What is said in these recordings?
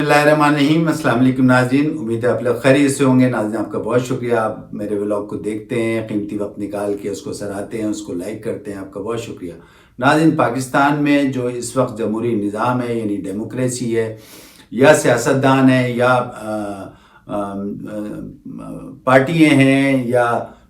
बिस्मिल्लाहिर्रहमानिर्रहीम। अस्सलाम वालेकुम नाज़रीन, उम्मीद है आप लोग खैरियत से होंगे। नाज़रीन, आपका बहुत शुक्रिया, आप मेरे व्लॉग को देखते हैं, कीमती वक्त निकाल के उसको सराहते हैं, उसको लाइक करते हैं, आपका बहुत शुक्रिया। नाज़रीन, पाकिस्तान में जो इस वक्त जमहूरी निज़ाम है, यानी डेमोक्रेसी है, या सियासतदान है, या पार्टियाँ हैं, या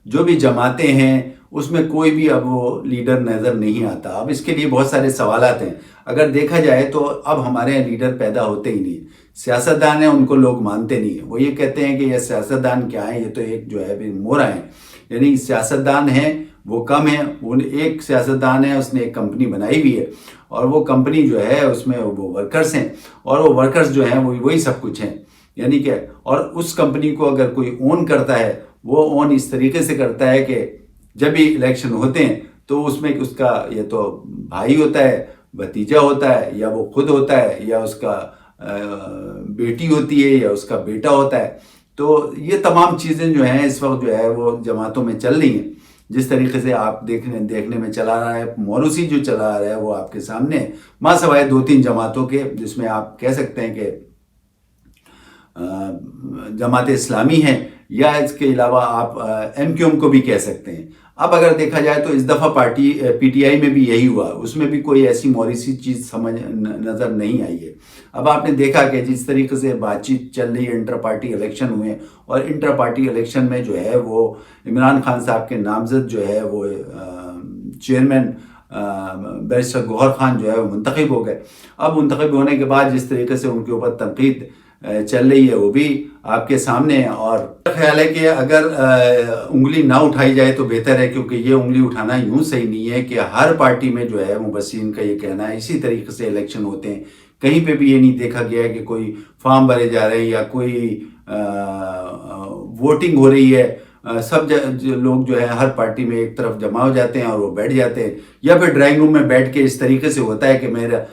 जो भी जमातें हैं, उसमें कोई भी अब वो लीडर नज़र नहीं आता। अब इसके लिए बहुत सारे सवालात हैं। अगर देखा जाए तो अब हमारे यहाँ लीडर पैदा होते ही नहीं। सियासतदान हैं, उनको लोग मानते नहीं हैं। वो ये कहते हैं कि ये सियासतदान क्या है, ये तो एक जो है मोरा है। यानी सियासतदान हैं वो कम है। उन एक सियासतदान है, उसने एक कंपनी बनाई हुई है, और वो कंपनी जो है उसमें वो वर्कर्स हैं, और वो वर्कर्स जो हैं वही सब कुछ हैं। यानी क्या, और उस कंपनी को अगर कोई ओन करता है, वो ओन इस तरीके से करता है कि जब भी इलेक्शन होते हैं तो उसमें उसका ये तो भाई होता है, भतीजा होता है, या वो खुद होता है, या उसका बेटी होती है, या उसका बेटा होता है। तो ये तमाम चीज़ें जो हैं इस वक्त जो है वो जमातों में चल रही हैं। जिस तरीके से आप देखने में चला रहा है, मोरूसी जो चला आ रहा है वो आपके सामने है, माँ सवाए 2-3 जमातों के, जिसमें आप कह सकते हैं कि जमात इस्लामी है, या इसके अलावा आप MQM को भी कह सकते हैं। अब अगर देखा जाए तो इस दफ़ा पार्टी PTI में भी यही हुआ, उसमें भी कोई ऐसी मोरिसी चीज़ समझ नज़र नहीं आई है। अब आपने देखा कि जिस तरीके से बातचीत चल रही है, इंटर पार्टी इलेक्शन हुए, और इंटर पार्टी इलेक्शन में जो है वो इमरान खान साहब के नामजद जो है वो चेयरमैन बैरिस्टर गौहर खान जो है वो मुंतखब हो गए। अब मुंतखब होने के बाद जिस तरीके से उनके ऊपर तनकीद चल रही है वो भी आपके सामने है, और ख्याल है कि अगर उंगली ना उठाई जाए तो बेहतर है, क्योंकि ये उंगली उठाना यूं सही नहीं है कि हर पार्टी में जो है मुबस्सिरीन का ये कहना है इसी तरीके से इलेक्शन होते हैं। कहीं पे भी ये नहीं देखा गया है कि कोई फॉर्म भरे जा रहे हैं या कोई वोटिंग हो रही है। सब लोग जो है हर पार्टी में एक तरफ जमा हो जाते हैं और वो बैठ जाते हैं, या फिर ड्राइंग रूम में बैठ के इस तरीके से होता है कि मेरा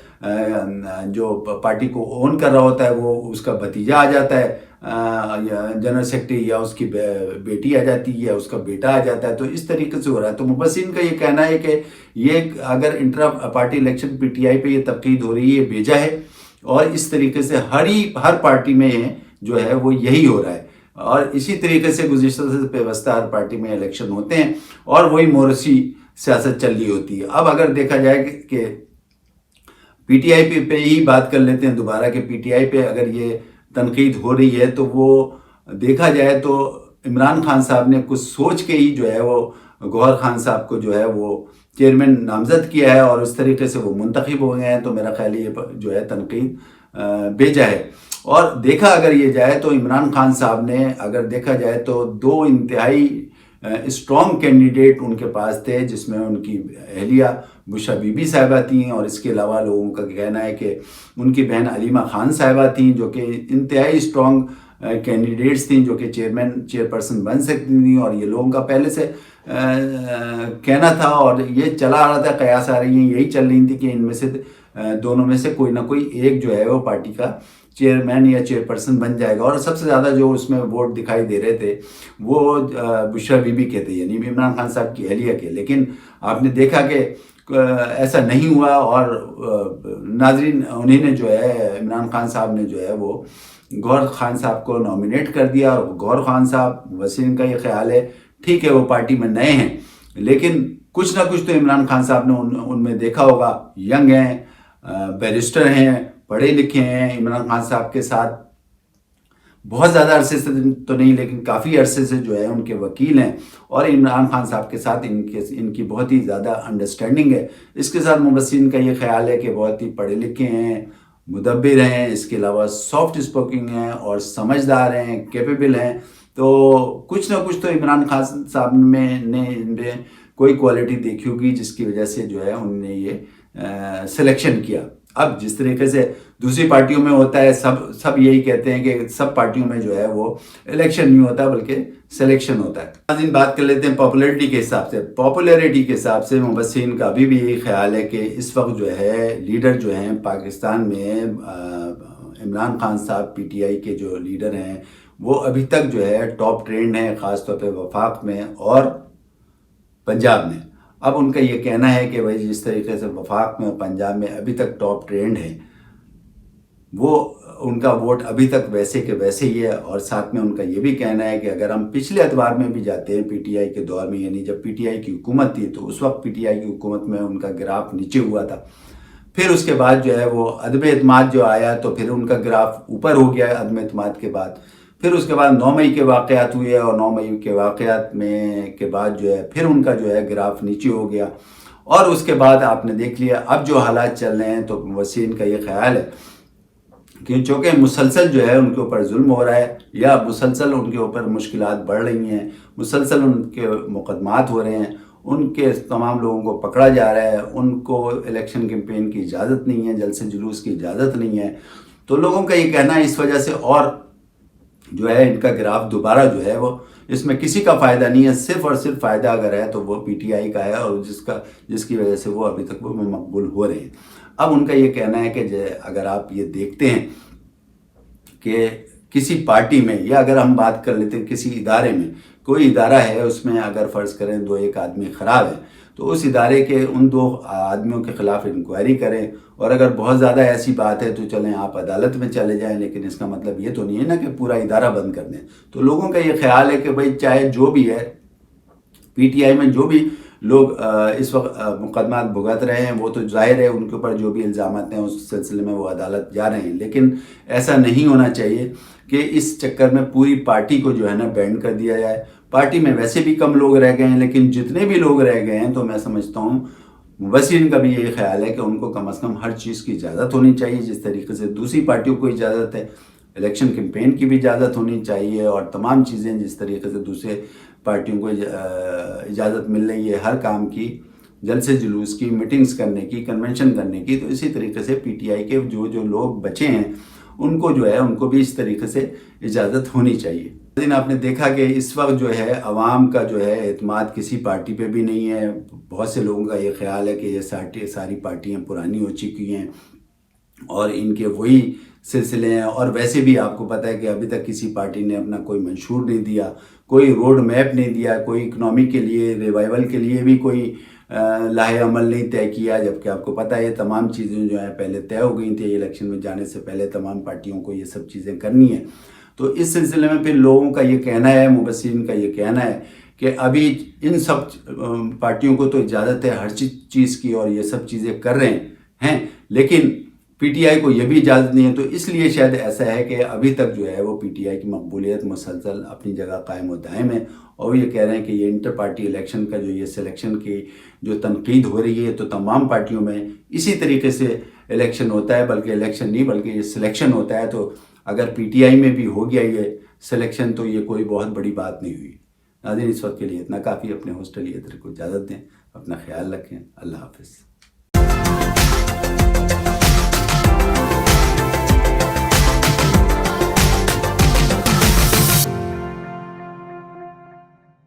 जो पार्टी को ओन कर रहा होता है वो उसका भतीजा आ जाता है, या जनरल सेक्रेटरी, या उसकी बेटी आ जाती है, या उसका बेटा आ जाता है। तो इस तरीके से हो रहा है। तो मुबस्सिरीन का ये कहना है कि ये अगर इंटर पार्टी इलेक्शन PTI पे ये तनकीद हो रही है, भेजा है, और इस तरीके से हर पार्टी में जो है वो यही हो रहा है, और इसी तरीके से गुज़िश्ता से पेवस्ता हर पार्टी में इलेक्शन होते हैं, और वही मोरसी सियासत चल रही होती है। अब अगर देखा जाए कि PTI पे ही बात कर लेते हैं दोबारा, कि PTI पे अगर ये तनकीद हो रही है तो वो देखा जाए तो इमरान खान साहब ने कुछ सोच के ही जो है वो गौहर खान साहब को जो है वो चेयरमैन नामजद किया है, और उस तरीके से वो मुंतखब हो गए हैं। तो मेरा ख्याल ये जो है तनकीद भेजा है। और देखा अगर ये जाए तो इमरान खान साहब ने, अगर देखा जाए तो 2 इंतहाई स्ट्रॉन्ग कैंडिडेट उनके पास थे, जिसमें उनकी अहलिया बुशरा बीबी साहिबा थी, और इसके अलावा लोगों का कहना है कि उनकी बहन अलीमा खान साहिबा थी, जो कि इंतहाई स्ट्रॉन्ग कैंडिडेट्स थी, जो कि चेयरपर्सन बन सकती थी। और ये लोगों का पहले से कहना था, और ये चला आ रहा था, कयास आ रही हैं यही चल रही थी कि इनमें से दोनों में से कोई ना कोई एक जो है वो पार्टी का चेयरमैन या चेयरपर्सन बन जाएगा। और सबसे ज़्यादा जो उसमें वोट दिखाई दे रहे थे वो बुशरा बीबी के थे, यानी इमरान खान साहब की अहलिया के। लेकिन आपने देखा कि ऐसा नहीं हुआ, और नाजरीन उन्हीं ने जो है, इमरान खान साहब ने जो है वो गौहर खान साहब को नॉमिनेट कर दिया। और गौहर खान साहब, वसीम का ये ख्याल है, ठीक है वो पार्टी में नए हैं, लेकिन कुछ ना कुछ तो इमरान खान साहब ने उनमें देखा होगा। यंग हैं, बैरिस्टर हैं, पढ़े लिखे हैं, इमरान खान साहब के साथ बहुत ज़्यादा अरसे से तो नहीं, लेकिन काफ़ी अरसे से जो है उनके वकील हैं, और इमरान खान साहब के साथ इनकी बहुत ही ज़्यादा अंडरस्टैंडिंग है। इसके साथ मुबस्सिरीन का ये ख्याल है कि बहुत ही पढ़े लिखे हैं, मुदब्बिर हैं, इसके अलावा सॉफ्ट स्पोकिंग हैं, और समझदार हैं, कैपेबल हैं। तो कुछ ना कुछ तो इमरान खान साहब ने कोई क्वालिटी देखी होगी, जिसकी वजह से जो है उन्होंने ये सिलेक्शन किया। अब जिस तरीके से दूसरी पार्टियों में होता है, सब यही कहते हैं कि सब पार्टियों में जो है वो इलेक्शन नहीं होता बल्कि सिलेक्शन होता है। आज इन बात कर लेते हैं पॉपुलैरिटी के हिसाब से। पॉपुलैरिटी के हिसाब से मुबस्सिरीन का अभी भी यही ख्याल है कि इस वक्त जो है लीडर जो हैं पाकिस्तान में, इमरान खान साहब PTI के जो लीडर हैं वो अभी तक जो है टॉप ट्रेंड हैं, ख़ासतौर पर वफाक में और पंजाब में। अब उनका ये कहना है कि भाई जिस तरीके से वफाक में और पंजाब में अभी तक टॉप ट्रेंड है, وہ ان کا ووٹ ابھی تک ویسے کے ویسے ہی ہے، اور ساتھ میں ان کا یہ بھی کہنا ہے کہ اگر ہم پچھلے اتوار میں بھی جاتے ہیں پی ٹی آئی کے دور میں، یعنی جب پی ٹی آئی کی حکومت تھی، تو اس وقت پی ٹی آئی کی حکومت میں ان کا گراف نیچے ہوا تھا، پھر اس کے بعد جو ہے وہ عدم اعتماد جو آیا تو پھر ان کا گراف اوپر ہو گیا عدم اعتماد کے بعد، پھر اس کے بعد 9 مئی کے واقعات ہوئے، اور 9 مئی کے واقعات میں کے بعد جو ہے پھر ان کا جو ہے گراف نیچے ہو گیا، اور اس کے بعد آپ نے دیکھ لیا اب جو حالات چل رہے ہیں، تو وسیم کا یہ خیال ہے کہ چونکہ مسلسل جو ہے ان کے اوپر ظلم ہو رہا ہے، یا مسلسل ان کے اوپر مشکلات بڑھ رہی ہیں، مسلسل ان کے مقدمات ہو رہے ہیں، ان کے تمام لوگوں کو پکڑا جا رہا ہے، ان کو الیکشن کیمپین کی اجازت نہیں ہے، جلسے جلوس کی اجازت نہیں ہے، تو لوگوں کا یہ کہنا ہے اس وجہ سے اور جو ہے ان کا گراف دوبارہ جو ہے وہ اس میں کسی کا فائدہ نہیں ہے، صرف اور صرف فائدہ اگر ہے تو وہ پی ٹی آئی کا ہے، اور جس کی وجہ سے وہ ابھی تک وہ مقبول ہو رہے ہیں۔ اب ان کا یہ کہنا ہے کہ اگر آپ یہ دیکھتے ہیں کہ کسی پارٹی میں، یا اگر ہم بات کر لیتے ہیں کسی ادارے میں، کوئی ادارہ ہے، اس میں اگر فرض کریں 2-1 آدمی خراب ہے، تو اس ادارے کے ان 2 آدمیوں کے خلاف انکوائری کریں، اور اگر بہت زیادہ ایسی بات ہے تو چلیں آپ عدالت میں چلے جائیں، لیکن اس کا مطلب یہ تو نہیں ہے نا کہ پورا ادارہ بند کر دیں۔ تو لوگوں کا یہ خیال ہے کہ بھئی چاہے جو بھی ہے، پی ٹی آئی میں جو بھی لوگ اس وقت مقدمات بھگت رہے ہیں، وہ تو ظاہر ہے ان کے اوپر جو بھی الزامات ہیں اس سلسلے میں وہ عدالت جا رہے ہیں، لیکن ایسا نہیں ہونا چاہیے کہ اس چکر میں پوری پارٹی کو جو ہے نا بینڈ کر دیا جائے۔ پارٹی میں ویسے بھی کم لوگ رہ گئے ہیں، لیکن جتنے بھی لوگ رہ گئے ہیں تو میں سمجھتا ہوں مبصرین کا بھی یہی خیال ہے کہ ان کو کم از کم ہر چیز کی اجازت ہونی چاہیے، جس طریقے سے دوسری پارٹیوں کو اجازت ہے، الیکشن کیمپین کی بھی اجازت ہونی چاہیے، اور تمام چیزیں جس طریقے سے دوسرے پارٹیوں کو اجازت مل رہی ہے ہر کام کی، جلسے جلوس کی، میٹنگز کرنے کی، کنونشن کرنے کی، تو اسی طریقے سے پی ٹی آئی کے جو لوگ بچے ہیں ان کو جو ہے ان کو بھی اس طریقے سے اجازت ہونی چاہیے۔ لیکن آپ نے دیکھا کہ اس وقت جو ہے عوام کا جو ہے اعتماد کسی پارٹی پہ بھی نہیں ہے، بہت سے لوگوں کا یہ خیال ہے کہ یہ ساری پارٹیاں پرانی ہو چکی ہیں اور ان کے وہی سلسلے ہیں، اور ویسے بھی آپ کو پتہ ہے کہ ابھی تک کسی پارٹی نے اپنا کوئی منشور نہیں دیا، کوئی روڈ میپ نہیں دیا، کوئی اکنامی کے لیے، ریوائول کے لیے بھی کوئی لاہے عمل نہیں طے کیا، جبکہ آپ کو پتہ ہے یہ تمام چیزیں جو ہیں پہلے طے ہو گئی تھیں، الیکشن میں جانے سے پہلے تمام پارٹیوں کو یہ سب چیزیں کرنی ہیں۔ تو اس سلسلے میں پھر لوگوں کا یہ کہنا ہے، مبصرین کا یہ کہنا ہے کہ ابھی ان سب پارٹیوں کو تو اجازت ہے ہر چیز کی، اور یہ سب چیزیں کر رہے ہیں، لیکن پی ٹی آئی کو یہ بھی اجازت نہیں ہے، تو اس لیے شاید ایسا ہے کہ ابھی تک جو ہے وہ پی ٹی آئی کی مقبولیت مسلسل اپنی جگہ قائم و دائم ہے، اور یہ کہہ رہے ہیں کہ یہ انٹر پارٹی الیکشن کا جو یہ سلیکشن کی جو تنقید ہو رہی ہے، تو تمام پارٹیوں میں اسی طریقے سے الیکشن ہوتا ہے، بلکہ الیکشن نہیں بلکہ یہ سلیکشن ہوتا ہے، تو اگر پی ٹی آئی میں بھی ہو گیا یہ سلیکشن تو یہ کوئی بہت بڑی بات نہیں ہوئی۔ ناظرین، اس وقت کے لیے اتنا کافی، اپنے ہوسٹ علی حیدر کو اجازت دیں، اپنا خیال رکھیں، اللہ حافظ۔